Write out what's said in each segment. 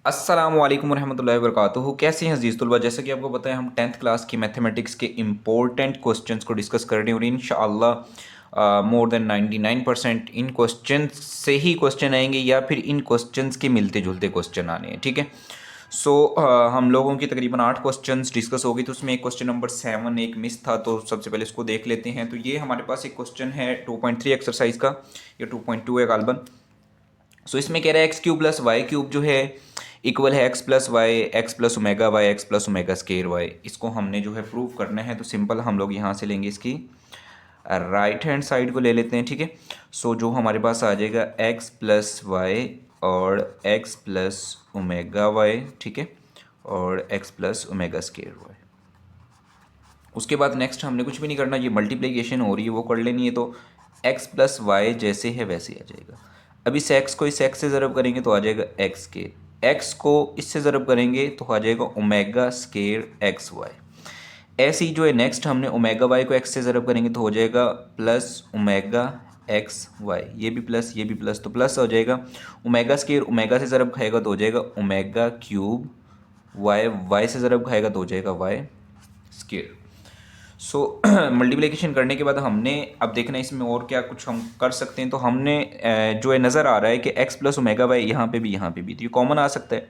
अस्सलामु अलैकुम रहमतुल्लाहि व बरकातुहू। कैसे हैं अजीज़ तलबा। जैसा कि आपको पता है हम 10th क्लास की मैथमेटिक्स के इम्पोर्टेंट क्वेश्चंस को डिस्कस कर रहे हैं और इंशाअल्लाह मोर देन 99% इन क्वेश्चंस से ही क्वेश्चन आएंगे या फिर इन क्वेश्चंस के मिलते जुलते क्वेश्चन आने हैं। ठीक है। सो हम लोगों की तकरीबन 8 क्वेश्चंस डिस्कस हो गई, तो उसमें एक क्वेश्चन नंबर 7 एक मिस था, तो सबसे पहले इसको देख लेते हैं। तो ये हमारे पास एक क्वेश्चन है 2.3 एक्सरसाइज का, या 2.2 है गालबन। सो इसमें कह रहा है x cube plus y cube जो है इक्वल है x plus y, x plus omega y, x plus omega square y. इसको हमने जो है प्रूव करना है, तो सिंपल हम लोग यहाँ से लेंगे इसकी राइट हैंड साइड को ले लेते हैं। ठीक है। सो जो हमारे पास आ जाएगा एक्स प्लस वाई और एक्स प्लस ओमेगा वाई, ठीक है, और x plus omega square y. उसके बाद नेक्स्ट हमने कुछ भी नहीं करना, ये मल्टीप्लिकेशन हो रही है वो कर लेनी है, तो एक्स प्लस वाई जैसे है वैसे ही आ जाएगा। अब इस एक्स को इस एक्स से ज़रब करेंगे तो आ जाएगा एक्स के, एक्स को इससे ज़रब करेंगे तो आ जाएगा ओमेगा स्केयर एक्स वाई। ऐसे ही जो है नेक्स्ट हमने ओमेगा वाई को एक्स से ज़रब करेंगे तो हो जाएगा प्लस ओमेगा एक्स वाई, ये भी प्लस ये भी प्लस, तो प्लस हो जाएगा। ओमेगा स्केयर ओमेगा से ज़रब खाएगा तो हो जाएगा ओमेगा क्यूब वाई, वाई से ज़रब खाएगा तो हो जाएगा वाई स्केयर। सो मल्टीप्लिकेशन करने के बाद हमने अब देखना है इसमें और क्या कुछ हम कर सकते हैं। तो हमने जो है नज़र आ रहा है कि एक्स प्लस ओमेगा वाई यहाँ पे भी, तो ये कॉमन आ सकता है।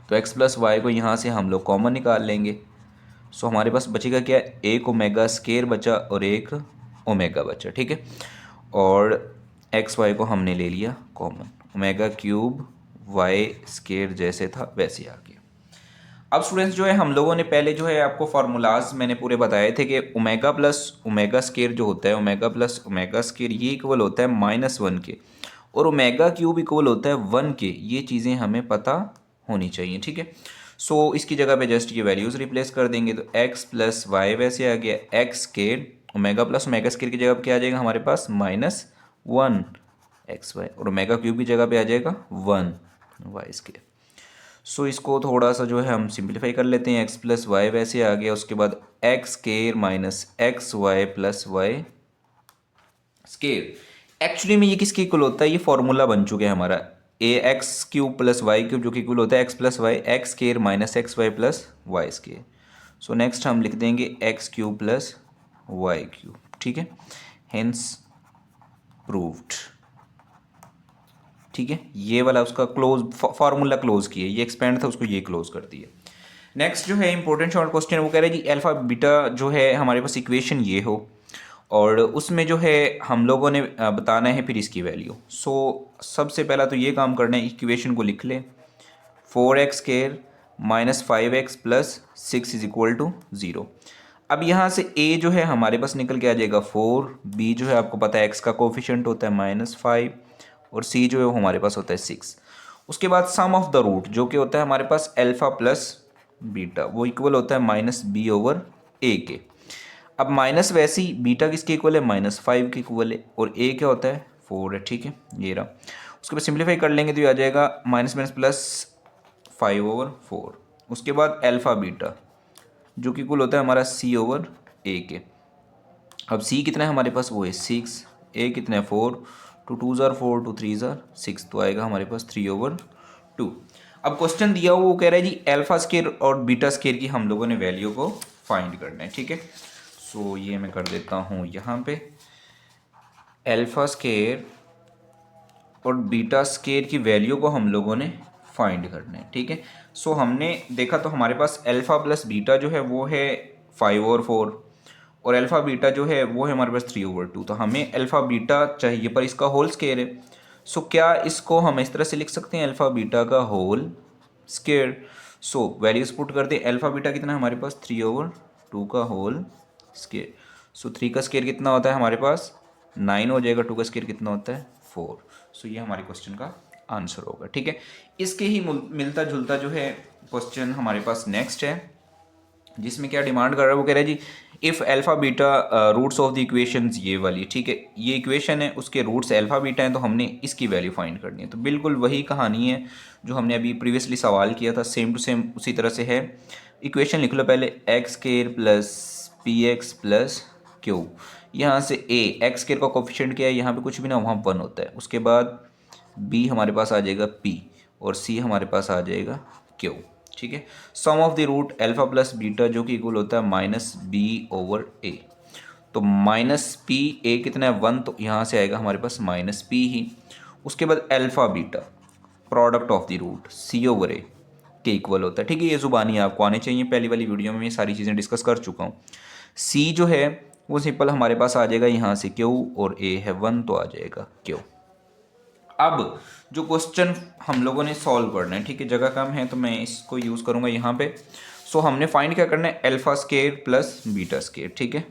तो एक्स प्लस वाई को यहाँ से हम लोग कॉमन निकाल लेंगे। सो हमारे पास बचेगा क्या, एक ओमेगा स्केयर बचा और एक ओमेगा बचा। ठीक है। और एक्स वाई को हमने ले लिया common, omega cube y square जैसे था वैसे आ गया। अब स्टूडेंट्स जो है हम लोगों ने पहले जो है आपको फार्मूलाज मैंने पूरे बताए थे कि ओमेगा प्लस ओमेगा स्केयर जो होता है, ओमेगा प्लस ओमेगा स्केयर ये इक्वल होता है -1 के, और ओमेगा क्यूब इक्वल होता है 1 के। ये चीज़ें हमें पता होनी चाहिए। ठीक है। सो इसकी जगह पे जस्ट ये वैल्यूज़ रिप्लेस कर देंगे, तो एक्स प्लस वाई वैसे आ गया x square, omega plus omega square की जगह पे क्या आ जाएगा हमारे पास -1 एक्स वाई, और ओमेगा क्यूब की जगह पे आ जाएगा 1 वाई स्केयर। सो इसको थोड़ा सा जो है हम सिंप्लीफाई कर लेते हैं, एक्स प्लस वाई वैसे आ गया, उसके बाद x square minus x y plus y square. Actually में ये किसके इक्वल होता है, ये फॉर्मूला बन चुका है हमारा, a x cube plus y cube जो कि इक्वल होता है x plus y x square minus x y plus y square. So next हम लिख देंगे x cube plus y cube. ठीक है, हेंस प्रूव्ड। ठीक है, ये वाला उसका क्लोज फार्मूला क्लोज किया, ये एक्सपेंड था उसको ये क्लोज कर दिया। नेक्स्ट जो है इंपॉर्टेंट शॉर्ट क्वेश्चन वो कह रहे हैं जी अल्फा बीटा जो है हमारे पास इक्वेशन ये हो, और उसमें जो है हम लोगों ने बताना है फिर इसकी वैल्यू। सो सबसे पहला तो ये काम करना है, इक्वेशन को लिख ले 4x square minus 5x plus 6 is equal to 0। अब यहाँ से a जो है हमारे पास निकल के आ जाएगा 4, b जो है आपको पता है x का कोफिशिएंट होता है -5, और c जो है वो हमारे पास होता है 6। उसके बाद सम ऑफ द रूट जो कि होता है हमारे पास अल्फा प्लस बीटा, वो इक्वल होता है -b/a के। अब माइनस वैसे ही बीटा किसके इक्वल है, -5 के इक्वल है, और a क्या होता है 4 है। ठीक है, ये रहा। उसके बाद सिंप्लीफाई कर लेंगे तो ये आ जाएगा माइनस माइनस प्लस 5/4। उसके बाद अल्फा बीटा जो कि इक्वल होता है हमारा c/a के। अब c कितना है हमारे पास, वो है 6, a कितना है 4, 2 2 ज़ार 4, 2 3 ज़ार 6, तो आएगा हमारे पास 3/2। अब क्वेश्चन दिया हुआ वो कह रहा है जी अल्फा स्केयर और बीटा स्केयर की हम लोगों ने वैल्यू को फाइंड करना है। ठीक है। सो ये मैं कर देता हूँ यहाँ पे, अल्फा स्केयर और बीटा स्केयर की वैल्यू को हम लोगों ने फाइंड करना है। ठीक है। सो हमने देखा तो हमारे पास अल्फा प्लस बीटा जो है वो है 5/4, और अल्फा बीटा जो है वो है हमारे पास 3/2। तो हमें अल्फा बीटा चाहिए पर इसका होल स्केयर है। सो क्या इसको हम इस तरह से लिख सकते हैं, अल्फा बीटा का whole square. So values put करते हैं, अल्फा बीटा कितना है हमारे पास 3/2 का होल स्केयर। सो 3 का स्केयर कितना होता है हमारे पास 9 हो जाएगा, 2 का स्केयर कितना होता है 4। सो ये हमारे क्वेश्चन का आंसर होगा। ठीक है। इसके ही मिलता जुलता जो है क्वेश्चन हमारे पास नेक्स्ट है, जिसमें क्या डिमांड कर रहा है, वो कह रहा है जी if alpha beta roots of the equations, ये वाली। ठीक है, ये इक्वेशन है उसके रूट्स अल्फा बीटा हैं, तो हमने इसकी वैल्यू फाइंड करनी है। तो बिल्कुल वही कहानी है जो हमने अभी प्रीवियसली सवाल किया था, सेम टू सेम उसी तरह से है। इक्वेशन लिख लो पहले, x square plus P x plus Q. यहाँ से ए एक्स स्केयर का कोफिशिएंट क्या है, यहाँ पे कुछ भी ना, वहाँ 1 होता है। उसके बाद बी हमारे पास आ जाएगा पी, और सी हमारे पास आ जाएगा क्यू। ठीक है, sum of the root alpha plus beta जो कि इक्वल होता है माइनस बी ओवर ए। तो माइनस पी, ए कितना है 1, तो यहाँ से आएगा हमारे पास माइनस पी ही। उसके बाद alpha beta product of the root c over a के इक्वल होता है। ठीक है, ये जुबानी आपको आने चाहिए, पहली वाली वीडियो में ये सारी चीज़ें डिस्कस कर चुका हूँ। सी जो है वो सिंपल हमारे पास आ जाएगा यहाँ से क्यू, और ए है 1 तो आ जाएगा क्यू। अब जो क्वेश्चन हम लोगों ने सॉल्व करना है, ठीक है, जगह कम है तो मैं इसको यूज़ करूँगा यहाँ पे। सो हमने फाइंड क्या करना है, alpha square plus beta square. ठीक है,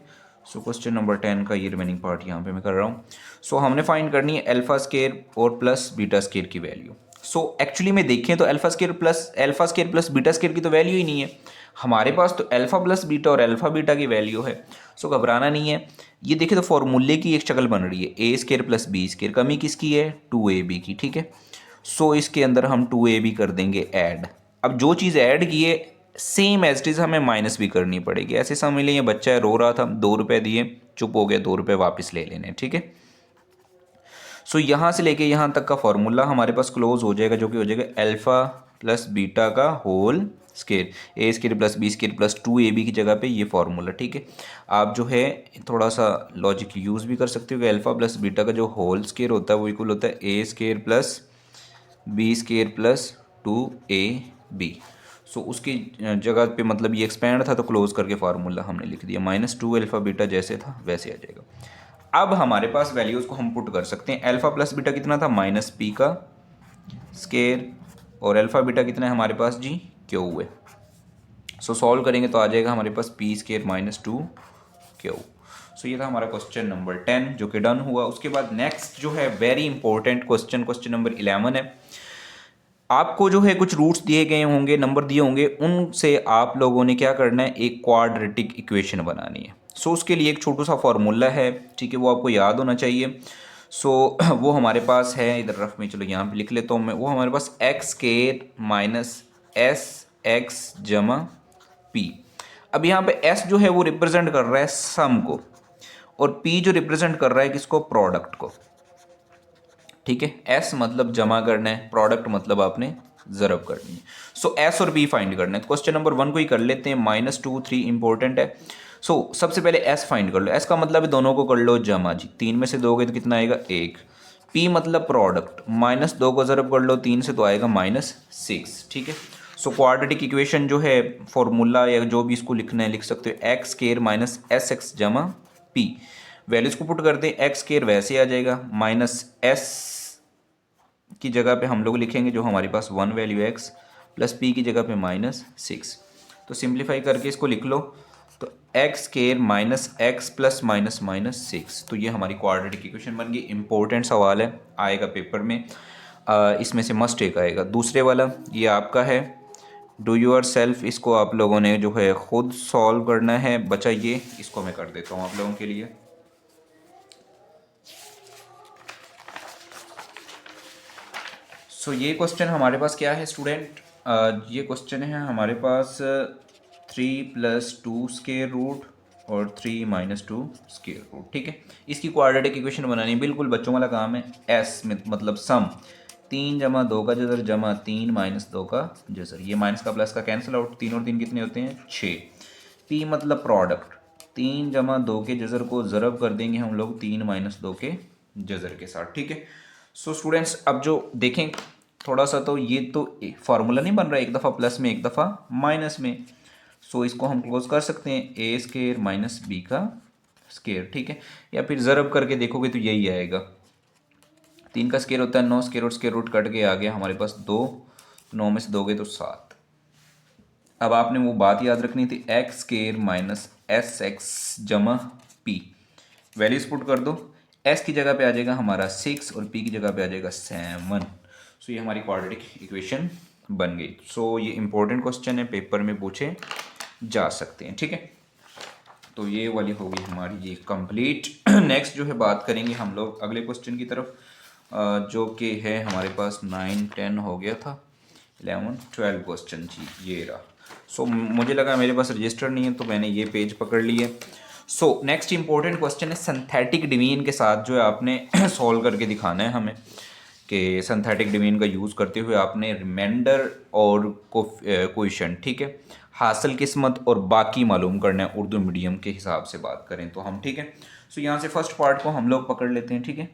सो क्वेश्चन नंबर 10 का ये रिमेनिंग पार्ट यहाँ पे मैं कर रहा हूँ। सो हमने फाइंड करनी है अल्फा स्केयर और प्लस बीटा स्केयर की वैल्यू। सो एक्चुअली में देखें तो alpha square plus beta square की तो वैल्यू ही नहीं है हमारे पास, तो अल्फा प्लस बीटा और अल्फा बीटा की वैल्यू है। सो घबराना नहीं है। ये देखिए तो फॉर्मूले की एक शक्ल बन रही है, a square plus b square, कमी किसकी है 2ab की। ठीक है, सो इसके अंदर हम 2ab कर देंगे ऐड। अब जो चीज़ ऐड की है सेम एज इट इज़ हमें माइनस भी करनी पड़ेगी। ऐसे समझ लें ये बच्चा है, रो रहा था, 2 रुपये दिए, चुप हो गया, 2 रुपये वापस ले लेने। ठीक है, सो यहाँ से लेके यहाँ तक का फॉर्मूला हमारे पास क्लोज हो जाएगा, जो कि हो जाएगा अल्फा प्लस बीटा का whole square, a square plus b square plus 2ab की जगह पे ये फॉर्मूला। ठीक है, आप जो है थोड़ा सा लॉजिक यूज़ भी कर सकते हो कि अल्फा प्लस बीटा का जो होल स्केयर होता है वो इक्वल होता है a square plus b square plus 2ab। So उसकी जगह पे मतलब ये एक्सपेंड था तो क्लोज करके फार्मूला हमने लिख दिया, -2 अल्फा बीटा जैसे था वैसे आ जाएगा। अब हमारे पास वैल्यूज़ को हम पुट कर सकते हैं। अल्फा प्लस बीटा कितना था, माइनस पी का स्केयर, और अल्फा बीटा कितना है हमारे पास जी, क्यू है। सो सॉल्व करेंगे तो आ जाएगा हमारे पास पी स्केयर -2 क्यू। सो ये था हमारा क्वेश्चन नंबर 10 जो कि डन हुआ। उसके बाद नेक्स्ट जो है वेरी इंपॉर्टेंट क्वेश्चन नंबर 11 है। आपको जो है कुछ रूट्स दिए गए होंगे, नंबर दिए होंगे, उनसे आप लोगों ने क्या करना है, एक क्वाड्रेटिक इक्वेशन बनानी है। सो उसके लिए एक छोटा सा फॉर्मूला है, ठीक है, वो आपको याद होना चाहिए। सो वो हमारे पास है, इधर रफ में, चलो यहाँ पे लिख लेता हूँ मैं। वो हमारे पास x square minus s x जमा पी। अब यहाँ पे एस जो है वो रिप्रेजेंट कर रहा है सम को, और पी जो रिप्रेजेंट कर रहा है किसको, प्रोडक्ट को। ठीक है, एस मतलब जमा करना है, प्रोडक्ट मतलब आपने ज़रब करनी है। सो एस और बी फाइंड करना है। तो क्वेश्चन नंबर 1 को ही कर लेते हैं, -2 3 इंपॉर्टेंट है। सो सबसे पहले एस फाइंड कर लो। एस का मतलब है दोनों को कर लो जमा जी, 3 में से दोगे तो कितना आएगा 1। पी मतलब प्रोडक्ट, -2 को ज़रब कर लो 3 से तो आएगा -6। ठीक है, सो क्वाड्रेटिक इक्वेशन जो है फॉर्मूला या जो भी इसको लिखना है लिख सकते हो, x square minus s x जमा पी। वैल्यूज़ को पुट कर दें, एक्स स्केयर वैसे आ जाएगा, माइनस एस की जगह पे हम लोग लिखेंगे जो हमारे पास 1 वैल्यू एक्स, प्लस पी की जगह पे -6। तो सिंप्लीफाई करके इसको लिख लो, तो x square minus x plus -6। तो ये हमारी क्वाड्रेटिक इक्वेशन बन गई। इंपॉर्टेंट सवाल है, आएगा पेपर में, इसमें से मस्ट एक आएगा। दूसरे वाला ये आपका है, डू योर सेल्फ, इसको आप लोगों ने जो है खुद सॉल्व करना है। बचा ये, इसको मैं कर देता हूँ आप लोगों के लिए। सो ये क्वेश्चन हमारे पास क्या है स्टूडेंट, ये क्वेश्चन है हमारे पास 3 + 2 स्केयर रूट और 3 - 2 स्केयर रूट। ठीक है, इसकी क्वाड्रेटिक इक्वेशन बनानी बिल्कुल बच्चों वाला काम है। एस में मतलब सम, 3 जमा 2 का जज़र जमा 3 - 2 का जज़र, ये माइनस का प्लस का कैंसिल आउट, 3 और 3 कितने होते हैं 6। पी मतलब प्रोडक्ट, 3 जमा 2 के जज़र को ज़रब कर देंगे हम लोग 3 - 2 के जज़र के साथ। ठीक है, सो स्टूडेंट्स अब जो देखें थोड़ा सा, तो ये तो फार्मूला नहीं बन रहा है, एक दफ़ा प्लस में एक दफ़ा माइनस में। सो इसको हम क्लोज कर सकते हैं, ए स्केयर माइनस बी का स्केयर। ठीक है, या फिर ज़रब करके देखोगे तो यही आएगा, 3 का स्केयर होता है 9, स्केयर रूट कट के आ गया हमारे पास 2, 9 में से दोगे तो 7। अब आपने वो बात याद रखनी थी, x square minus s x जमा पी। वैल्यूज पुट कर दो, एस की जगह पे आ जाएगा हमारा 6 और पी की जगह पे आ जाएगा 7। सो ये हमारी क्वाड्रेटिक इक्वेशन बन गई। सो ये इंपॉर्टेंट क्वेश्चन है, पेपर में पूछे जा सकते हैं। ठीक है, तो ये वाली होगी हमारी ये कंप्लीट। नेक्स्ट जो है बात करेंगे हम लोग अगले क्वेश्चन की तरफ, जो कि है हमारे पास 9 10 हो गया था, 11 12 क्वेश्चन जी ये रहा। सो मुझे लगा मेरे पास रजिस्टर नहीं है तो मैंने ये पेज पकड़ लिए। सो नेक्स्ट इंपॉर्टेंट क्वेश्चन है सिंथेटिक डिवीजन के साथ जो है आपने सॉल्व करके दिखाना है हमें। कि सिंथेटिक डोमेन का यूज़ करते हुए आपने रिमाइंडर और कोएफिशिएंट, ठीक है, हासिल किस्मत और बाकी मालूम करना है उर्दू मीडियम के हिसाब से बात करें तो हम, ठीक है। सो यहाँ से फर्स्ट पार्ट को हम लोग पकड़ लेते हैं, ठीक है,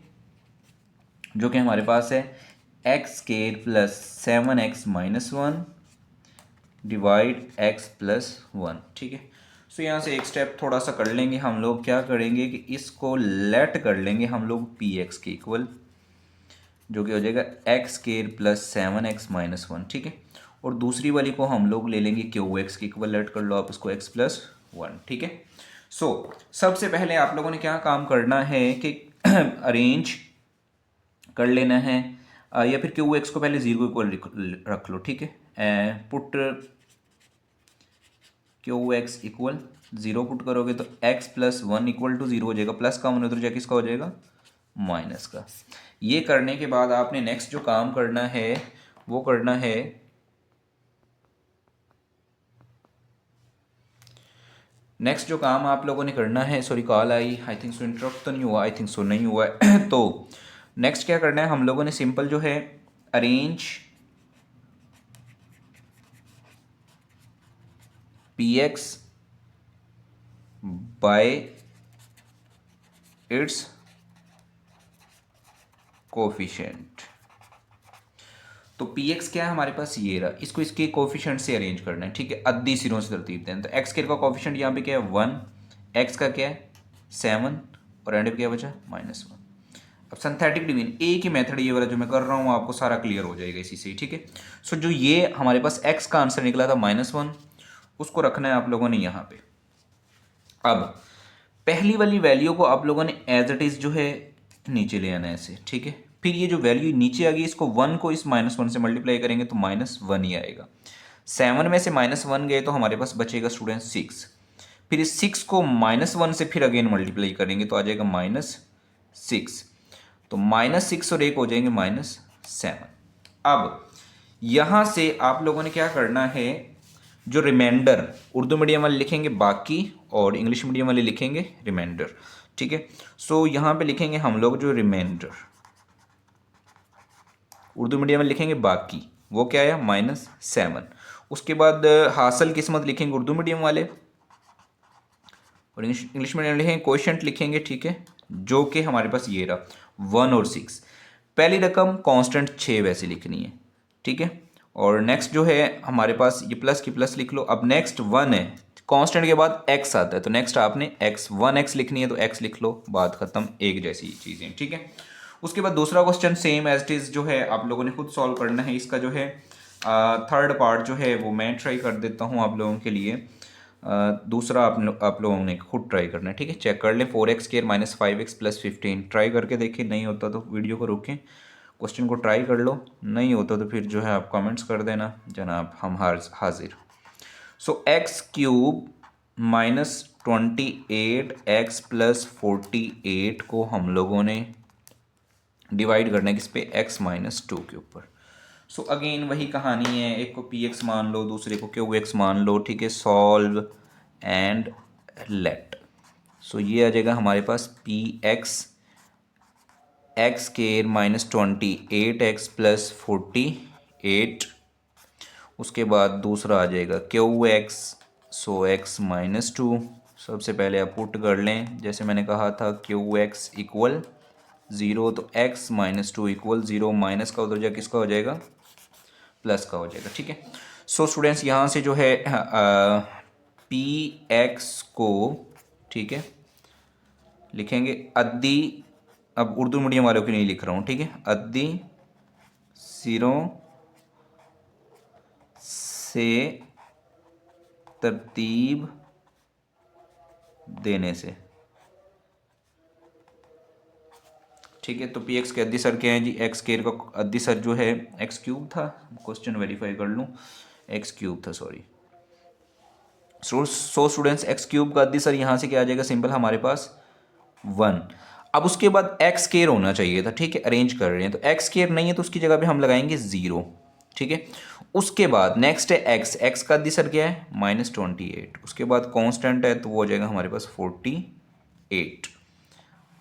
जो कि हमारे पास है x square plus 7x-1 divide x plus 1, ठीक है। सो यहाँ से एक स्टेप थोड़ा सा कर लेंगे हम लोग, क्या करेंगे कि इसको लेट कर लेंगे हम लोग पी एक्स के इक्वल, जो कि हो जाएगा एक्स स्केयर प्लस 7x-1, ठीक है। और दूसरी वाली को हम लोग ले लेंगे क्यू एक्स के इक्वल, लेट कर लो आप इसको x प्लस 1, ठीक है। सो सबसे पहले आप लोगों ने क्या काम करना है कि अरेंज कर लेना है, या फिर क्यू एक्स को पहले जीरो इक्वल रख लो, ठीक है। Put q x equal zero put करोगे तो x plus 1 equal to zero हो जाएगा, प्लस का मन उधर जाके किसका हो जाएगा, माइनस का। ये करने के बाद आपने नेक्स्ट जो काम करना है वो करना है, नेक्स्ट जो काम आप लोगों ने करना है, sorry call I think so, interrupt तो नहीं हुआ, आई थिंक सो नहीं हुआ है तो नेक्स्ट क्या करना है हम लोगों ने, सिंपल जो है arrange p x bye it's coefficient. तो पी एक्स क्या है हमारे पास, ये रहा, इसको इसके कोफिशिएंट से अरेंज करना है, ठीक है, अद्दी सिरों से तरतीब दें। तो एक्स के का कोफिशिएंट यहाँ पे क्या है 1, एक्स का क्या है 7 और एंड पे क्या बचा -1। अब सिंथेटिक डिवीजन एक ही मेथड ये वाला जो मैं कर रहा हूँ आपको सारा क्लियर हो जाएगा इसी से, ठीक है। सो जो ये हमारे पास एक्स का आंसर निकला था -1, उसको रखना है आप लोगों ने यहाँ पे। अब पहली वाली वैल्यू को आप लोगों ने एज इट इज जो है नीचे ले आना है ऐसे, ठीक है। फिर ये जो वैल्यू नीचे आ गई इसको 1 को इस -1 से मल्टीप्लाई करेंगे तो -1 ही आएगा। 7 में से -1 गए तो हमारे पास बचेगा स्टूडेंट 6। फिर इस 6 को -1 से फिर अगेन मल्टीप्लाई करेंगे तो आ जाएगा -6। तो -6 और 1 हो जाएंगे -7। अब यहाँ से आप लोगों ने क्या करना है, जो रिमाइंडर उर्दू मीडियम वाले लिखेंगे बाकी और इंग्लिश मीडियम वाले लिखेंगे रिमाइंडर, ठीक है। सो यहाँ पे लिखेंगे हम लोग जो रिमाइंडर, उर्दू मीडियम में लिखेंगे बाकी, वो क्या है -7। उसके बाद हासिल किस्मत लिखेंगे उर्दू मीडियम वाले और इंग्लिश मीडियम लिखेंगे कोएफिशिएंट लिखेंगे, ठीक है, जो कि हमारे पास ये रहा 1 और 6। पहली रकम कांस्टेंट 6 वैसे लिखनी है, ठीक है। और नेक्स्ट जो है हमारे पास ये प्लस की प्लस लिख लो। अब नेक्स्ट 1 है, कांस्टेंट के बाद x आता है तो नेक्स्ट आपने x लिखनी है तो x लिख लो, बात खत्म, एक जैसी चीज़ें, ठीक है। उसके बाद दूसरा question same as it is जो है आप लोगों ने खुद सॉल्व करना है। इसका जो है थर्ड पार्ट जो है वो मैं ट्राई कर देता हूँ आप लोगों के लिए, दूसरा आप लोगों ने खुद ट्राई करना है, ठीक है। चेक कर लें 4x² - 5x + 15, ट्राई करके देखें, नहीं होता तो वीडियो को रोकें, क्वेश्चन को ट्राई कर लो, नहीं होता तो फिर जो है आप कमेंट्स कर देना जनाब, हम हाजिर। सो x³ - 28x + 48 को हम लोगों ने डिवाइड करना है किस पे, x - 2 के ऊपर। सो अगेन वही कहानी है, एक को पी एक्स मान लो, दूसरे को क्यू एक्स मान लो, ठीक है। Solve and let. सो ये आ जाएगा हमारे पास पी एक्स x² - 28x + 48। उसके बाद दूसरा आ जाएगा क्यू एक्स, सो x - 2। सबसे पहले आप पुट कर लें, जैसे मैंने कहा था क्यू एक्स इक्वल 0 तो x - 2 इक्वल 0, माइनस का उधर जा किसका हो जाएगा, प्लस का हो जाएगा, ठीक है। सो स्टूडेंट्स यहाँ से जो है पी एक्स को, ठीक है, लिखेंगे अद्दी, अब उर्दू मीडियम वालों की नहीं लिख रहा हूँ, ठीक है, अद्दी सिरों से तरतीब देने से, ठीक है। तो पी एक्स के अद्दी सर क्या है जी, x² का अद्दी सर जो है x³ था, क्वेश्चन वेरीफाई कर लूँ, x³ था, सॉरी। सो स्टूडेंट्स x³ का अद्दी सर यहाँ से क्या आ जाएगा, सिंपल हमारे पास 1। अब उसके बाद x² होना चाहिए था, ठीक है, अरेंज कर रहे हैं तो x² नहीं है तो उसकी जगह पे हम लगाएंगे 0, ठीक है। उसके बाद नेक्स्ट है x का अद्दी सर क्या है -28, उसके बाद कांस्टेंट है तो वो हो जाएगा हमारे पास 48।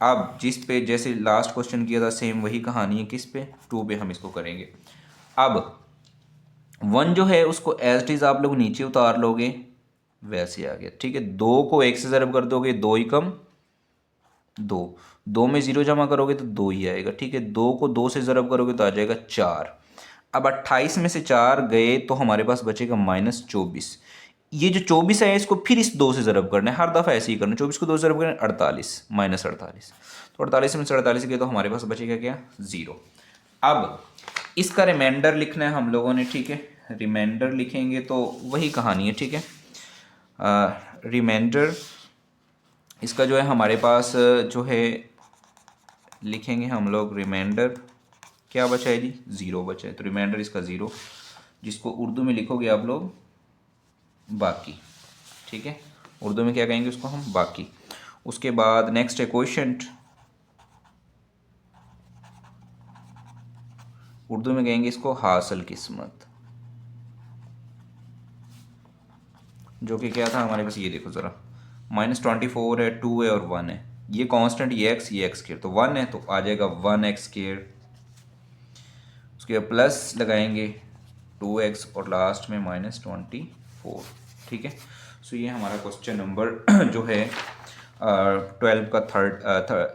अब जिस पे जैसे लास्ट क्वेश्चन किया था सेम वही कहानी है, किस पे, 2 पे हम इसको करेंगे। अब 1 जो है उसको एज इट इज़ आप लोग नीचे उतार लोगे, वैसे आ गया, ठीक है। 2 को 1 से ज़रब कर दोगे, 2 ही कम 2, 2 में 0 जमा करोगे तो 2 ही आएगा, ठीक है। 2 को 2 से ज़रब करोगे तो आ जाएगा 4। अब 28 में से 4 गए तो हमारे पास बचेगा -24। ये जो 24 है इसको फिर इस 2 से ज़रब करना है, हर दफ़ा ऐसे ही करना है। 24 को 2 से ज़रब करना है, 48 -48, तो 48 में से 48 गए तो हमारे पास बचेगा क्या, 0। अब इसका रिमाइंडर लिखना है हम लोगों ने, ठीक है। रिमाइंडर लिखेंगे तो वही कहानी है, ठीक है। रिमाइंडर इसका जो है हमारे पास जो है लिखेंगे हम लोग, रिमाइंडर क्या बचा है जी, 0 बचा है, तो रिमाइंडर इसका 0, जिसको उर्दू में लिखोगे आप लोग बाकी, ठीक है। उर्दू में क्या कहेंगे उसको हम, बाकी। उसके बाद नेक्स्ट है क्वोशंट, उर्दू में कहेंगे इसको हासिल किस्मत, जो कि क्या था हमारे पास, ये देखो ज़रा, -24 है, 2 है और 1 है। ये कांस्टेंट, ये एक्स स्केयर, तो 1 है तो आ जाएगा 1x स्केयर। उसके बाद प्लस लगाएंगे 2x और लास्ट में -24, ठीक है। सो ये हमारा क्वेश्चन नंबर जो है 12 का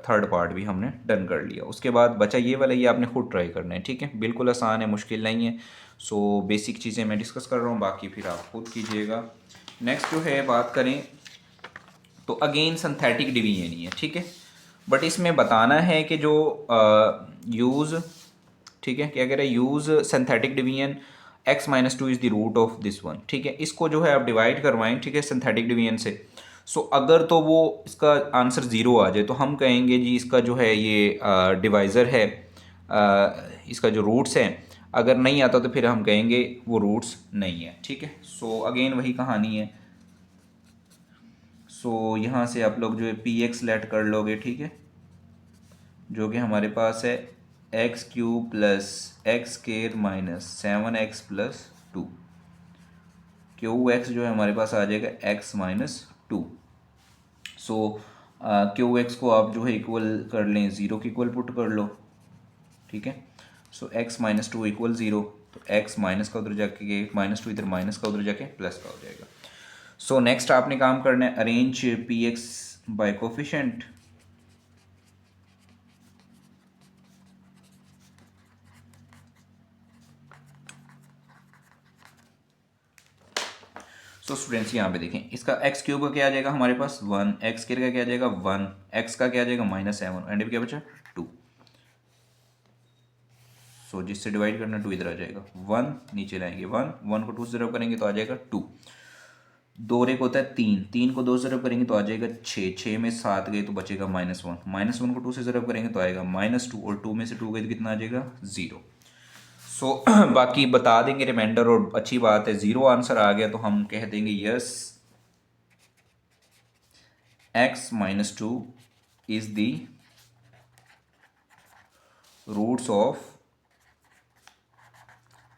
थर्ड पार्ट भी हमने डन कर लिया। उसके बाद बचा ये वाला, ये आपने खुद ट्राई करना है, ठीक है। बिल्कुल आसान है, मुश्किल नहीं है। सो बेसिक चीज़ें मैं डिस्कस कर रहा हूँ, बाकी फिर आप खुद कीजिएगा। नेक्स्ट जो है बात करें तो अगेन सिंथेटिक डिवीजन ही है, ठीक है। बट इसमें बताना है कि जो यूज़, ठीक है, क्या कह रहे हैं, use synthetic division x-2 is the root of this one, ठीक है। इसको जो है आप डिवाइड करवाएं, ठीक है, सिंथेटिक डिवीजन से। सो अगर तो वो इसका आंसर 0 आ जाए तो हम कहेंगे जी इसका जो है ये डिवाइज़र है, इसका जो रूट्स है। अगर नहीं आता तो फिर हम कहेंगे वो रूट्स नहीं है, ठीक है। सो अगेन वही कहानी है। सो यहाँ से आप लोग जो है पी एक्स लेट कर लोगे, ठीक है, जो कि हमारे पास है x³ plus x square -7x+2। Q x जो है हमारे पास आ जाएगा x-2। सो क्यू एक्स को आप जो है इक्वल कर लें, 0 के इक्वल पुट कर लो, ठीक है। सो x-2 = 0, तो x माइनस का उधर जाके -2 इधर माइनस का उधर जाके प्लस का हो जाएगा। सो नेक्स्ट आपने काम करना है, arrange p x by coefficient. So students यहाँ पे देखें, इसका x³ का क्या आ जाएगा हमारे पास 1, एक्स स्क्वायर का क्या आ जाएगा 1, x का क्या आ जाएगा -7, एंड क्या बचा 2। सो जिससे डिवाइड करना 2 इधर आ जाएगा, 1 नीचे लाएंगे 1, 1 को 2 से ज़रब करेंगे तो आ जाएगा 2। 2 और 1 होता है 3, 3 को 2 से ज़रब करेंगे तो आ जाएगा 6, 6 में 7 गए तो बचेगा -1, -1 को 2 से ज़रब करेंगे तो आएगा -2, और 2 में से 2 गए तो कितना आ जाएगा 0। सो बाकी बता देंगे रिमाइंडर, और अच्छी बात है 0 आंसर आ गया तो हम कह देंगे yes x-2 is the roots of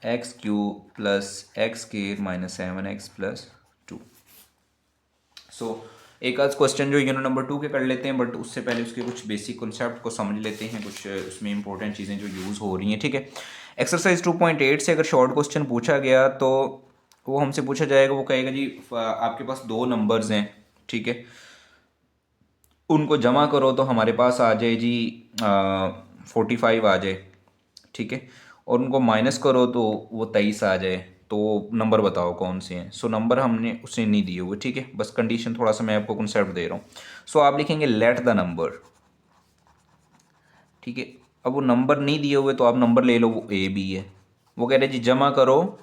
x³ plus x square -7x+2। सो एक आज क्वेश्चन जो यूनिट नंबर 2 के कर लेते हैं, बट उससे पहले उसके कुछ बेसिक कॉन्सेप्ट को समझ लेते हैं, कुछ उसमें इंपॉर्टेंट चीज़ें जो यूज़ हो रही हैं, ठीक है। एक्सरसाइज 2.8 से अगर शॉर्ट क्वेश्चन पूछा गया तो वो हमसे पूछा जाएगा, वो कहेगा जी आपके पास 2 नंबर्स हैं, ठीक है, उनको जमा करो तो हमारे पास आ जाए जी 45 आ जाए, ठीक है, और उनको माइनस करो तो वो 23 आ जाए, तो नंबर बताओ कौन से हैं। सो नंबर हमने उसे नहीं दिए हुए, ठीक है, बस कंडीशन थोड़ा सा मैं आपको कंसेप्ट दे रहा हूँ। सो आप लिखेंगे लेट द नंबर, ठीक है। अब वो नंबर नहीं दिए हुए तो आप नंबर ले लो, वो ए बी है। वो कह रहे जी जमा करो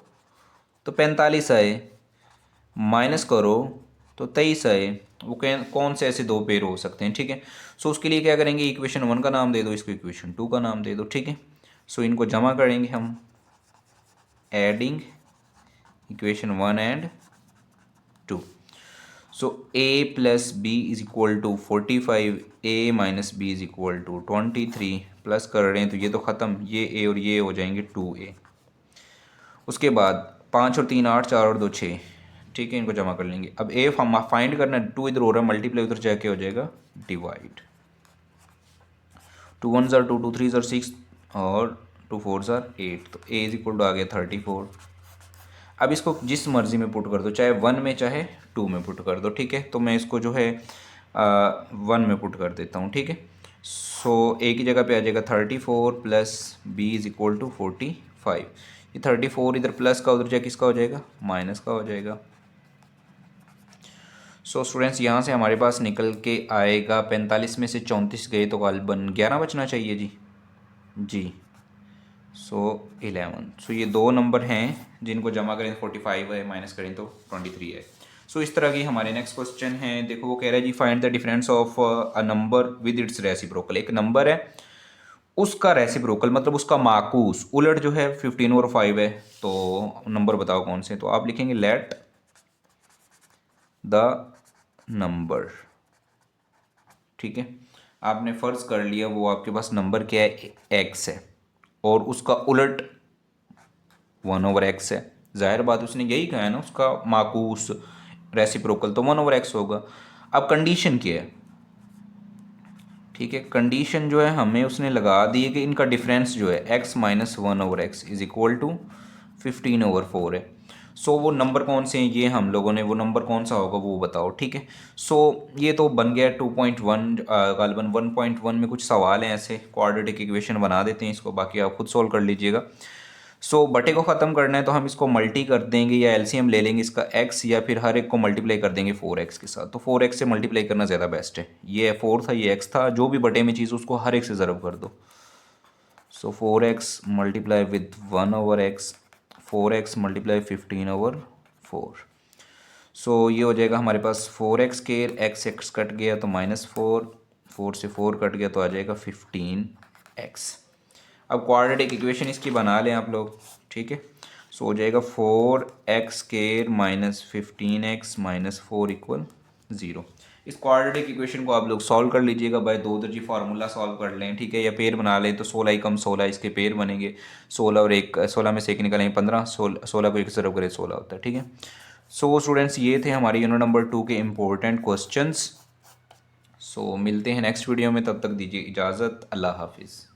तो 45 आए, माइनस करो तो 23 आए। वो कौन से ऐसे 2 पेयर हो सकते हैं, ठीक है। सो उसके लिए क्या करेंगे, इक्वेशन 1 का नाम दे दो, इसको इक्वेशन 2 का नाम दे दो, ठीक है। सो इनको जमा करेंगे हम, adding equation 1 and 2। So a plus b is equal to 45, a minus b is equal to 23, plus कर रहे हैं तो ये तो ख़त्म, ये a और ये हो जाएंगे 2a। उसके बाद 5 और 3 8, 4 और 2 6, ठीक है, इनको जमा कर लेंगे। अब a हम फाइंड करना है, 2 इधर हो रहा है मल्टीप्लाई, उधर जाके हो जाएगा डिवाइड। 2 1 ज़ार 2 2 3 ज़ार 6 और 2 4 ज़ार 8, तो ए इज इक्वल टू आ गया 34। अब इसको जिस मर्ज़ी में पुट कर दो, चाहे 1 में चाहे 2 में पुट कर दो, ठीक है। तो मैं इसको जो है 1 में पुट कर देता हूँ, ठीक है। सो ए की जगह पे आ जाएगा 34 plus b is equal to 45। ये 34 इधर प्लस का उधर जाए किसका हो जाएगा, माइनस का हो जाएगा। सो स्टूडेंट्स यहाँ से हमारे पास निकल के आएगा 45 में से 34 गए तो गालिबन 11 बचना चाहिए जी। जी सो 11। सो ये दो नंबर हैं जिनको जमा करें 45 है, माइनस करें तो 23 है। सो इस तरह की हमारे नेक्स्ट क्वेश्चन है। देखो वो कह रहा है जी find the difference of a number with its reciprocal. एक नंबर है उसका रेसिप्रोकल मतलब उसका माकूस उलट जो है 15 और 5 है, तो नंबर बताओ कौन से। तो आप लिखेंगे लेट द नंबर, ठीक है। आपने फ़र्ज कर लिया वो आपके पास नंबर क्या है, एक्स है और उसका उलट 1/x है। जाहिर बात उसने यही कहा है ना, उसका माकूस रेसिप्रोकल तो 1/x होगा। अब कंडीशन क्या है, ठीक है। कंडीशन जो है हमें उसने लगा दी है कि इनका डिफरेंस जो है x minus 1/x is equal to 15/4 है। सो वो नंबर कौन से हैं ये हम लोगों ने, वो नंबर कौन सा होगा वो बताओ, ठीक है। सो ये तो बन गया 2.1, गालिबन 1.1 में कुछ सवाल हैं ऐसे, क्वाड्रेटिक इक्वेशन बना देते हैं इसको, बाकी आप खुद सोल्व कर लीजिएगा। सो बटे को ख़त्म करना है तो हम इसको मल्टी कर देंगे या एलसीएम ले लेंगे इसका x, या फिर हर एक को मल्टीप्लाई कर देंगे 4x के साथ। तो 4x से मल्टीप्लाई करना ज़्यादा बेस्ट है। ये 4 था, ये x था, जो भी बटे में चीज़ उसको हर एक से ज़रब कर दो। सो 4x multiply with 1/x, 4x multiply 15/4। सो ये हो जाएगा हमारे पास 4x केयर x कट गया तो -4, 4 से 4 कट गया तो आ जाएगा 15x। अब क्वाड्रेटिक इक्वेशन इसकी बना लें आप लोग, ठीक है। सो हो जाएगा 4x square minus 15x minus 4 equal 0। इस क्वाड्रेटिक इक्वेशन को आप लोग सॉल्व कर लीजिएगा बाय दो दर्जी फार्मूला सॉल्व कर लें, ठीक है, या पेयर बना लें तो 16 कम 16 इसके पेयर बनेंगे। 16 और 1, 16 में से 1 निकालेंगे 15, 16 को 1 से ज़रब करें 16 होता है, ठीक है। सो स्टूडेंट्स ये थे हमारे यूनिट नंबर 2 के इम्पोर्टेंट क्वेश्चंस। सो मिलते हैं नेक्स्ट वीडियो में, तब तक दीजिए इजाज़त, अल्लाह हाफिज़।